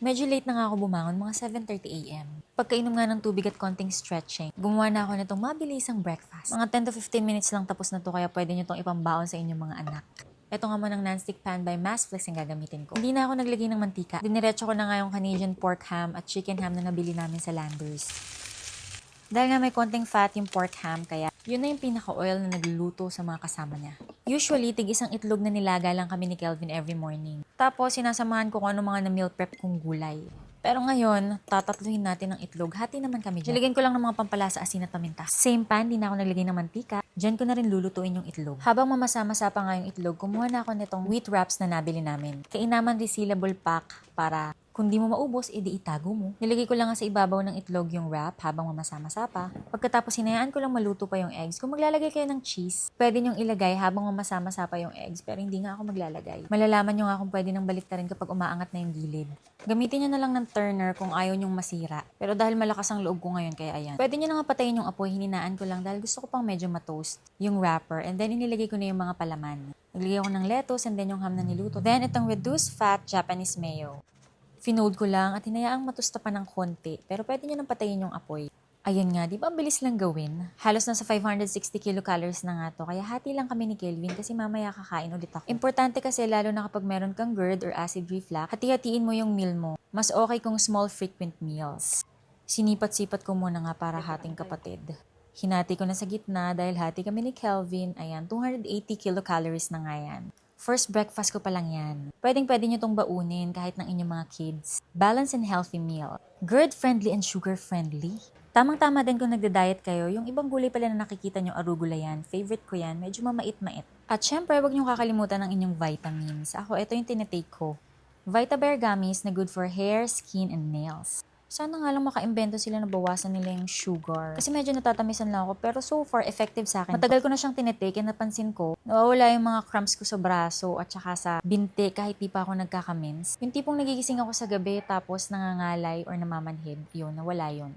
Medyo late na nga ako bumangon, mga 7:30 AM. Pagkainom nga ng tubig at konting stretching, gumawa na ako nitong mabilisang breakfast. Mga 10 to 15 minutes lang tapos na to, kaya pwede nyo tong ipambaon sa inyong mga anak. Ito nga mo ng non-stick pan by Masflex ang gagamitin ko. Hindi na ako naglagay ng mantika. Diniretso ko na nga yung Canadian pork ham at chicken ham na nabili namin sa Landers. Dahil nga may konting fat yung pork ham, kaya yun na yung pinaka-oil na nagluluto sa mga kasama niya. Usually, tig-isang itlog na nilaga lang kami ni Kelvin every morning. Tapos, sinasamahan ko kung ano mga na-meal prep kong gulay. Pero ngayon, tatatluhin natin ng itlog. Hati naman kami dyan. Nilagyan ko lang ng mga pampalasa, asin at paminta. Same pan, di na ako naglagay ng mantika. Diyan ko na rin lulutuin yung itlog. Habang mamasa-masa pa nga yung itlog, kumuha na ako nitong wheat wraps na nabili namin. Kainaman resealable pack para kung di mo maubos, edi itago mo. Nilagay ko lang nga sa ibabaw ng itlog yung wrap habang mamasa-masa pa. Pagkatapos hinayaan ko lang maluto pa yung eggs. Kung maglalagay kayo ng cheese, pwede nyong ilagay habang mamasa-masa pa yung eggs, pero hindi nga ako maglalagay. Malalaman nyo nga kung pwede nang baliktarin kapag umaangat na yung gilid. Gamitin nyo na lang ng turner kung ayaw nyong masira. Pero dahil malakas ang loob ko ngayon, kaya ayan. Pwede nyo na nga patayin yung apoy, hininaan ko lang dahil gusto ko pang medyo matoast yung wrapper. And then inilagay ko na yung mga palaman. Naglagay ako ng lettuce and then yung ham na niluto. Then itong reduced fat Japanese mayo. Finold ko lang at hinayaang matusta pa ng konti, pero pwede nyo nang patayin yung apoy. Ayan nga, di ba ang bilis lang gawin? Halos nasa 560 kilocalories na nga to, kaya hati lang kami ni Kelvin kasi mamaya kakain ulit ako. Importante kasi lalo na kapag meron kang GERD or acid reflux, hati-hatiin mo yung meal mo. Mas okay kung small frequent meals. Sinipat-sipat ko muna nga para hating kapatid. Hinati ko na sa gitna dahil hati kami ni Kelvin, ayan, 280 kilocalories na nga yan. First breakfast ko pa lang yan. Pwedeng-pwede nyo tong baunin kahit ng inyong mga kids. Balanced and healthy meal. GERD-friendly and sugar-friendly. Tamang-tama din kung nagda-diet kayo, yung ibang gulay pala na nakikita nyo, arugula yan. Favorite ko yan, medyo mamait-mait. At syempre, wag nyo kakalimutan ng inyong vitamins. Ako, ito yung tinitake ko. Vitabear gummies na good for hair, skin, and nails. Sana nga lang makaimbento sila na bawasan nila yung sugar. Kasi medyo natatamisan lang ako, pero so far, effective sa akin. Matagal ko na siyang tinitake and napansin ko, nawawala yung mga cramps ko sa braso at saka sa binti kahit di pa ako nagkakamins. Yung tipong nagigising ako sa gabi tapos nangangalay or namamanhid, yun, nawala yun.